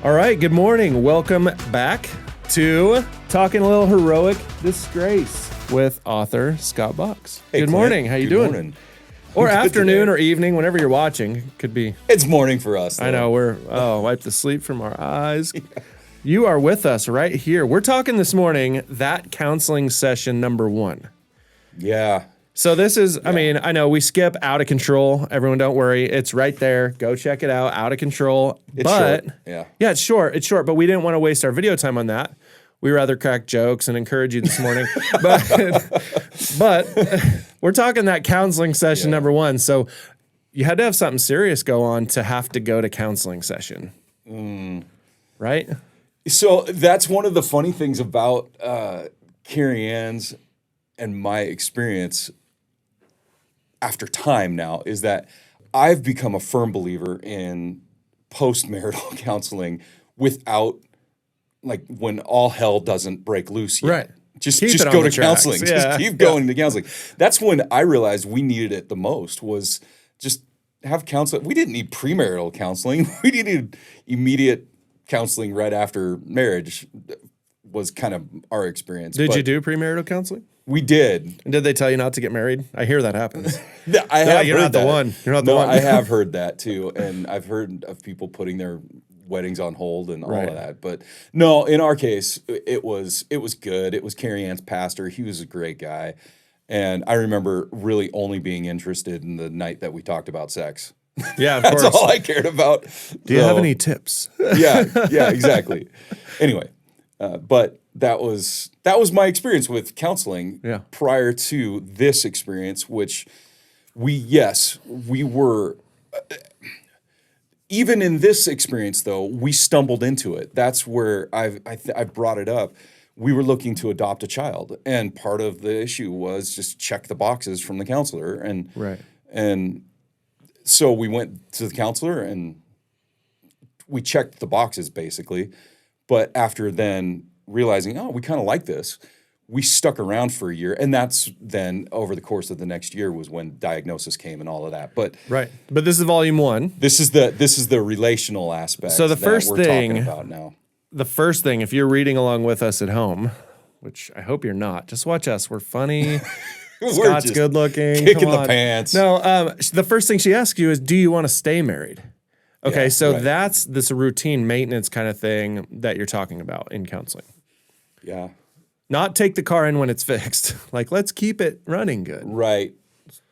All right, good morning. Welcome back to Talking a Little Heroic DisGRACE with author Scott Box. Hey, good Clint. morning. How you Good doing? Morning. Or Good afternoon today. or evening, whenever you're watching. Could be. It's morning for us, though. I know, wipe the sleep from our eyes. Yeah. You are with us right here. We're talking this morning, that counseling session number 1. Yeah. So this is, I mean, I know we skip Out of Control. Everyone don't worry. It's right there. Go check it out. Out of Control. It's short. Yeah, it's short. It's short, but we didn't want to waste our video time on that. We rather crack jokes and encourage you this morning. but we're talking that counseling session number 1. So you had to have something serious go on to have to go to counseling session. Right? So that's one of the funny things about Kariann's and my experience after time now is that I've become a firm believer in post-marital counseling without, like, when all hell doesn't break loose yet. Right. Just Keep go to counseling. Yeah. Just keep going to counseling. That's when I realized we needed it the most, was just have counseling. We didn't need premarital counseling. We needed immediate counseling right after marriage was kind of our experience. Did you do premarital counseling? We did. And did they tell you not to get married? I hear that happens. I have you're heard not that. the one. You're not the one. I have heard that too. And I've heard of people putting their weddings on hold and all of that. But no, in our case, it was good. It was Kariann's pastor. He was a great guy. And I remember really only being interested in the night that we talked about sex. Yeah, of That's course. all I cared about. Do you have any tips? Yeah, exactly. Anyway, but that was my experience with counseling prior to this experience, which we were. Even in this experience, though, we stumbled into it. That's where I brought it up. We were looking to adopt a child, and part of the issue was just check the boxes from the counselor, and so we went to the counselor and we checked the boxes basically. But after then realizing, we kind of like this, we stuck around for a year. And that's then over the course of the next year was when diagnosis came and all of that. But But this is volume 1. This is the relational aspect. So the first we're thing talking about now. The first thing, if you're reading along with us at home, which I hope you're not, just watch us. We're funny. Scott's good looking. Kicking the pants. No, the first thing she asks you is, do you want to stay married? Okay, that's this routine maintenance kind of thing that you're talking about in counseling. Yeah. Not take the car in when it's fixed. Like, let's keep it running good. Right.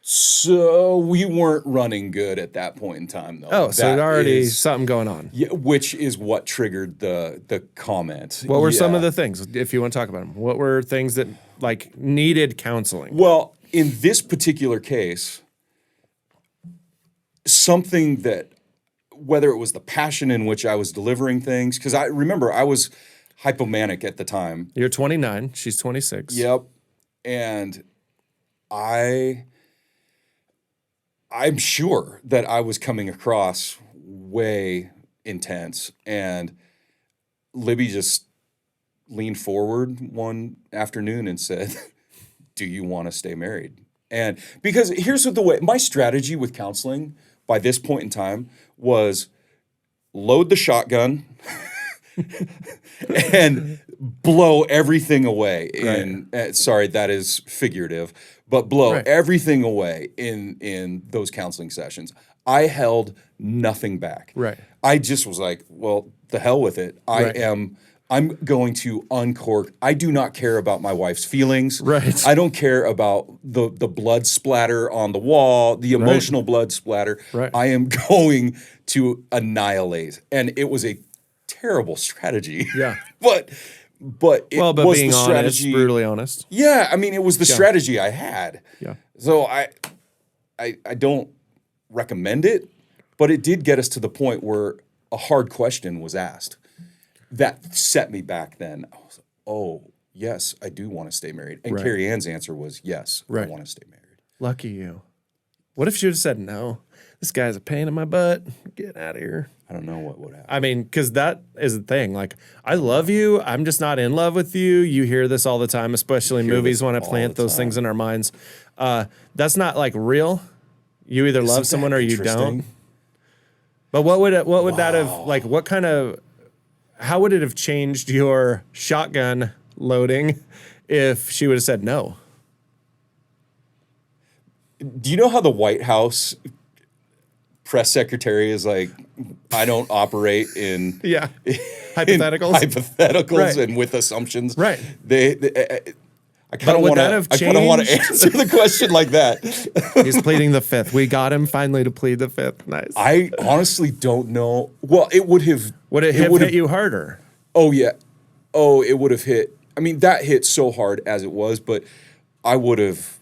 So we weren't running good at that point in time, though. Oh, so there's already something going on. Yeah, which is what triggered the comment. What were some of the things, if you want to talk about them? What were things that, like, needed counseling? Well, in this particular case, something that, whether it was the passion in which I was delivering things, because I remember I was hypomanic at the time. You're 29. She's 26. Yep. And I'm sure that I was coming across way intense. And Libby just leaned forward one afternoon and said, do you want to stay married? And because here's the way, my strategy with counseling by this point in time was load the shotgun and blow everything away. Sorry, that is figurative, but blow everything away in those counseling sessions. I held nothing back. Right. I just was like, well, the hell with it. I'm going to uncork. I do not care about my wife's feelings. Right. I don't care about the blood splatter on the wall, the emotional blood splatter. Right. I am going to annihilate. And it was a terrible strategy. Yeah. but it was being the strategy. Honest, brutally honest. Yeah, I mean, it was the strategy I had. Yeah. So I don't recommend it, but it did get us to the point where a hard question was asked. That set me back then. I was like, oh, yes, I do want to stay married. And Kariann's answer was, yes, I want to stay married. Lucky you. What if she would have said, no, this guy's a pain in my butt. Get out of here. I don't know what would happen. I mean, because that is the thing. Like, I love you. I'm just not in love with you. You hear this all the time, especially movies want to plant those things in our minds. That's not, like, real. You either love someone or you don't. But what would that have, like, what kind of how would it have changed your shotgun loading if she would have said no? Do you know how the White House press secretary is like, I don't operate in Hypotheticals, hypotheticals, right. and with assumptions. Right. I kind of want to answer the question like that. He's pleading the fifth. We got him finally to plead the fifth. Nice. I honestly don't know. Well, it would have. Would it have hit you harder? Oh yeah. Oh, it would have hit. I mean, that hit so hard as it was, but I would have.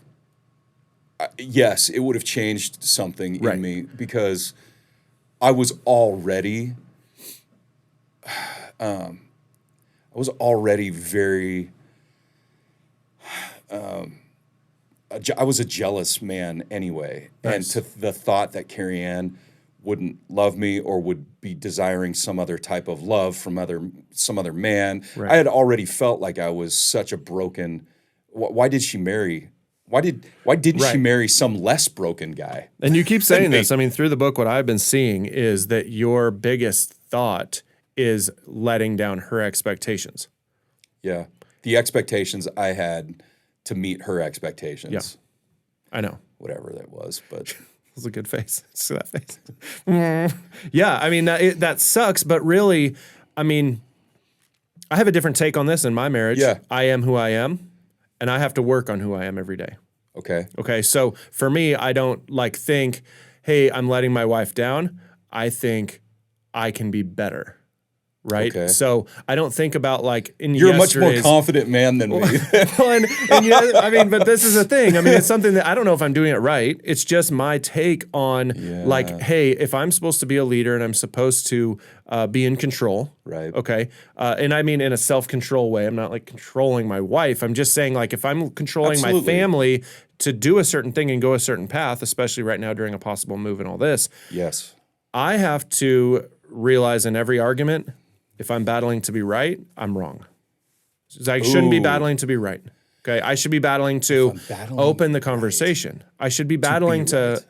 Yes, it would have changed something in me because I was already. I was already very. I was a jealous man anyway, and to the thought that Kariann wouldn't love me or would be desiring some other type of love from some other man, I had already felt like I was such a broken. Why did she marry? Why didn't she marry some less broken guy? And you keep saying this. I mean, through the book, what I've been seeing is that your biggest thought is letting down her expectations. Yeah, the expectations I had to meet her expectations. Yeah, I know. Whatever that was, but it was a good face. See that face? Yeah, I mean, that sucks, but really, I mean, I have a different take on this in my marriage. Yeah. I am who I am, and I have to work on who I am every day. Okay, so for me, I don't think, hey, I'm letting my wife down. I think I can be better. Right. Okay. So I don't think about you're a much more confident man than me. I mean, but this is the thing. I mean, it's something that I don't know if I'm doing it right. It's just my take on hey, if I'm supposed to be a leader and I'm supposed to be in control. Right. Okay. And I mean, in a self-control way, I'm not controlling my wife. I'm just saying if I'm controlling my family to do a certain thing and go a certain path, especially right now during a possible move and all this. Yes. I have to realize in every argument, if I'm battling to be right, I'm wrong. I shouldn't be battling to be right. Okay, I should be battling to open the conversation. I should be battling to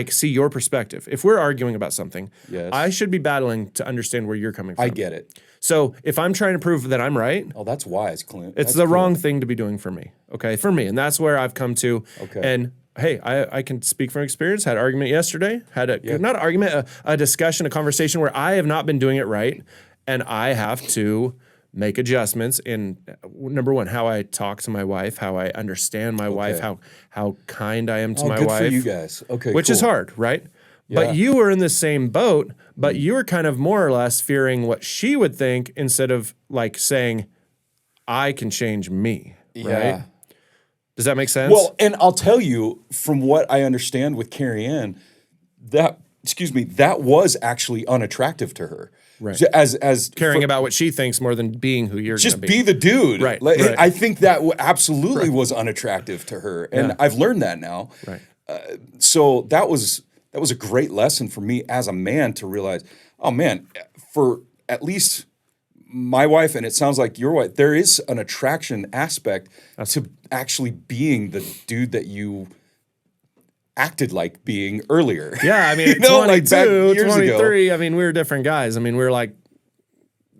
see your perspective. If we're arguing about something, I should be battling to understand where you're coming from. I get it. So if I'm trying to prove that I'm right, oh, that's wise, Clint. It's the wrong thing to be doing for me. Okay, for me, and that's where I've come to. Okay. And hey, I can speak from experience. Had an argument yesterday. Had not an argument, a discussion, a conversation where I have not been doing it right. And I have to make adjustments in, number one, how I talk to my wife, how I understand my wife, how kind I am to my wife. Good for you guys. Okay, which is hard, right? Yeah. But you were in the same boat, but you were kind of more or less fearing what she would think instead of saying, I can change me, right? Does that make sense? Well, and I'll tell you, from what I understand with Kariann, that was actually unattractive to her. Right. As caring about what she thinks more than being who you're going to be. Just be the dude. Right. I think that absolutely was unattractive to her. And I've learned that now. Right. So that was a great lesson for me as a man to realize, oh man, for at least my wife, and it sounds like your wife, there is an attraction aspect to actually being the dude that you acted like being earlier. Yeah, I mean, 22, 23, ago. I mean, we were different guys. I mean, we were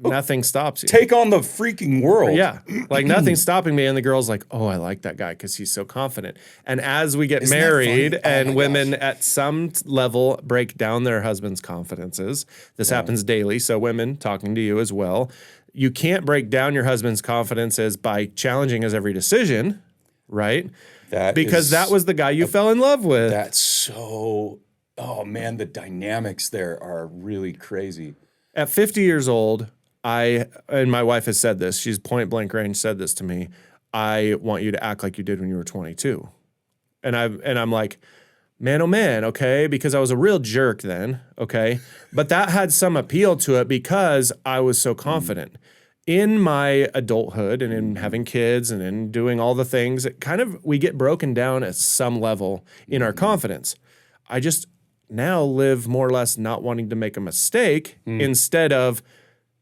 nothing stops you. Take on the freaking world. Yeah, nothing's stopping me. And the girl's like, oh, I like that guy because he's so confident. And as we get married and women at some level break down their husband's confidences, this happens daily. So women, talking to you as well, you can't break down your husband's confidences by challenging his every decision, right? Because that was the guy you fell in love with. That's so, oh man, the dynamics there are really crazy. At 50 years old, and my wife has said this, she's point blank range said this to me, I want you to act like you did when you were 22. And I'm like, man, oh man, okay, because I was a real jerk then, okay? But that had some appeal to it because I was so confident. In my adulthood and in having kids and in doing all the things, we get broken down at some level in our confidence. I just now live more or less not wanting to make a mistake instead of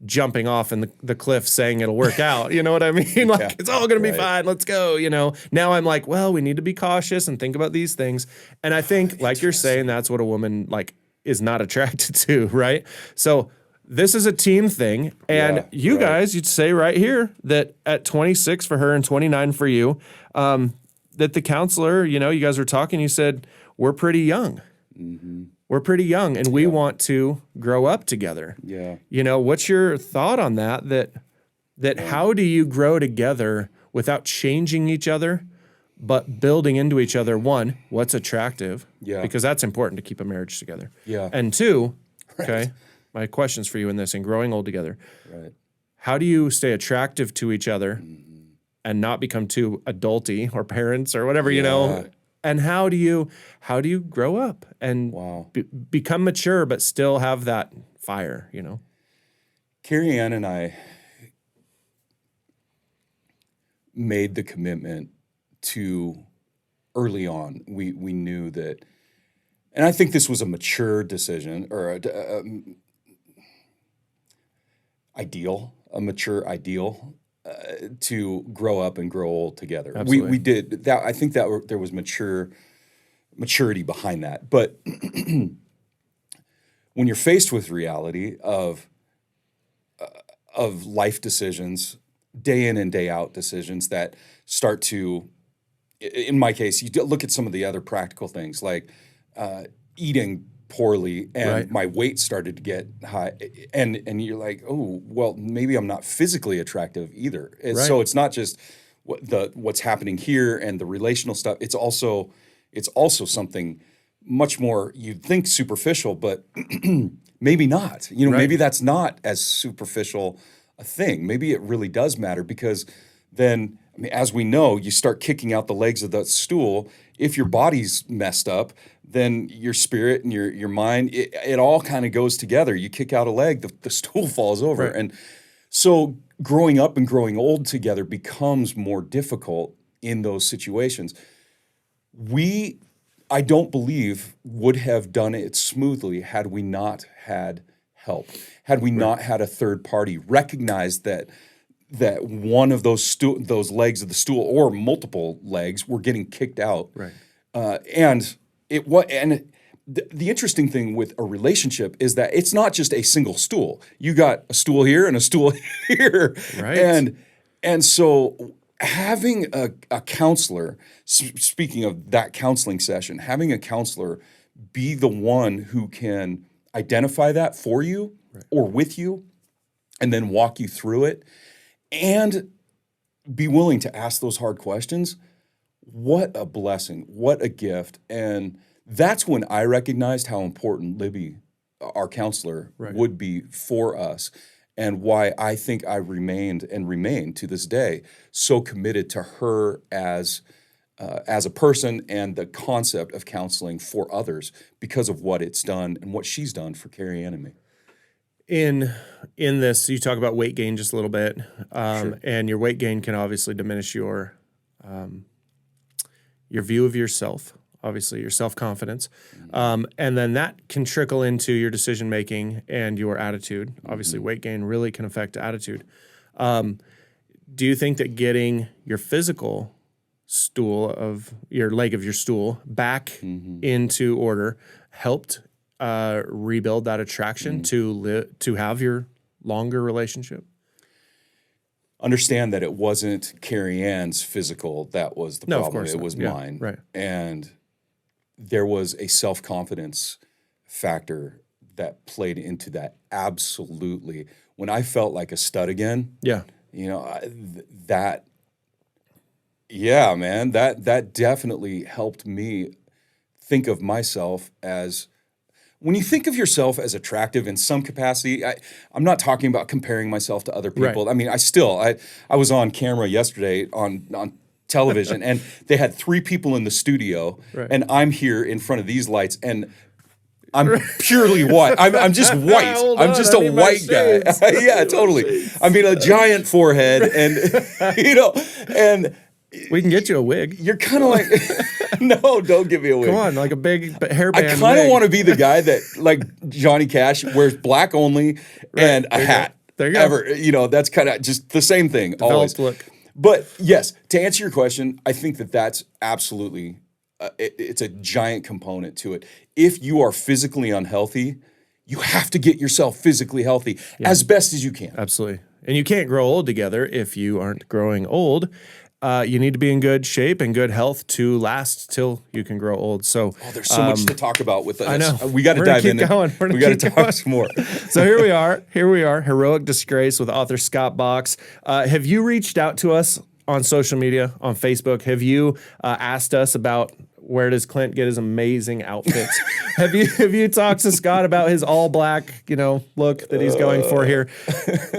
jumping off in the cliff saying it'll work out. You know what I mean? It's all going to be fine. Let's go. Now I'm like, well, we need to be cautious and think about these things. And I think, like you're saying, that's what a woman is not attracted to, right? So this is a team thing. And Yeah, you right. guys, you'd say right here that at 26 for her and 29 for you, that the counselor, you know, you guys were talking, you said, we're pretty young. We're pretty young and we want to grow up together. Yeah. You know, what's your thought on that? That how do you grow together without changing each other, but building into each other? One, what's attractive? Yeah. Because that's important to keep a marriage together. Yeah. And two, okay, my questions for you in this, in growing old together. Right. How do you stay attractive to each other and not become too adulty or parents or whatever, you know? And how do you grow up and become mature but still have that fire, you know? Kariann and I made the commitment to early on. We knew that, and I think this was a mature decision or a mature ideal to grow up and grow old together. Absolutely. We did that. I think that there was maturity behind that. But when you're faced with reality of life decisions, day in and day out decisions that start to, in my case, you look at some of the other practical things like eating poorly and my weight started to get high and you're like, oh, well, maybe I'm not physically attractive either. So it's not just what's happening here and the relational stuff. It's also something much more, you'd think superficial, but maybe not. You know, maybe that's not as superficial a thing. Maybe it really does matter because then, I mean, as we know, you start kicking out the legs of the stool. If your body's messed up, then your spirit and your mind, it all kind of goes together. You kick out a leg, the stool falls over. Right. And so growing up and growing old together becomes more difficult in those situations. I don't believe, would have done it smoothly had we not had help, had we not had a third party recognize that one of those legs of the stool or multiple legs were getting kicked out. Right. The interesting thing with a relationship is that it's not just a single stool. You got a stool here and a stool here. Right. And so having a counselor, speaking of that counseling session, having a counselor be the one who can identify that for you or with you and then walk you through it and be willing to ask those hard questions, what a blessing, what a gift. And that's when I recognized how important Libby, our counselor, would be for us and why I think I remained and remain to this day so committed to her as a person and the concept of counseling for others because of what it's done and what she's done for Kariann and me. In this, you talk about weight gain just a little bit, and your weight gain can obviously diminish your view of yourself, obviously your self-confidence, and then that can trickle into your decision making and your attitude. Obviously, weight gain really can affect attitude. Do you think that getting your physical leg of your stool back into order helped rebuild that attraction to have your longer relationship? Understand that it wasn't Kariann's physical that was the problem. Of course it not. was Yeah, mine. right. And there was a self-confidence factor that played into that absolutely. When I felt like a stud again, you know, that definitely helped me think of myself as, when you think of yourself as attractive in some capacity, I'm not talking about comparing myself to other people. Right. I mean, I was on camera yesterday on television and they had 3 people in the studio and I'm here in front of these lights and I'm purely white. I'm just white. I'm just a white guy. Yeah, totally. I mean, a giant forehead and, you know, and we can get you a wig. You're kind of like, no, don't give me a wig. Come on, like a big hairband. I kind of want to be the guy that, like Johnny Cash, wears black only and a hat. There you go. You know, that's kind of just the same thing. Developed always. look. But yes, to answer your question, I think that's absolutely, it's a giant component to it. If you are physically unhealthy, you have to get yourself physically healthy as best as you can. Absolutely. And you can't grow old together if you aren't growing old. You need to be in good shape and good health to last till you can grow old. So there's so much to talk about with this. I know. We got to dive in. We got to talk some more. So here we are. Heroic Disgrace with author Scott Box. Have you reached out to us on social media, on Facebook? Have you asked us about where does Clint get his amazing outfits? Have you talked to Scott about his all black, look that he's going for here?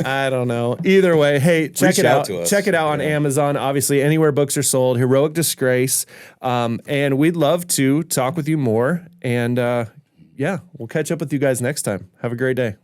I don't know. Either way, hey, check it out. Check it out on Amazon. Obviously, anywhere books are sold. Heroic Disgrace, and we'd love to talk with you more. And we'll catch up with you guys next time. Have a great day.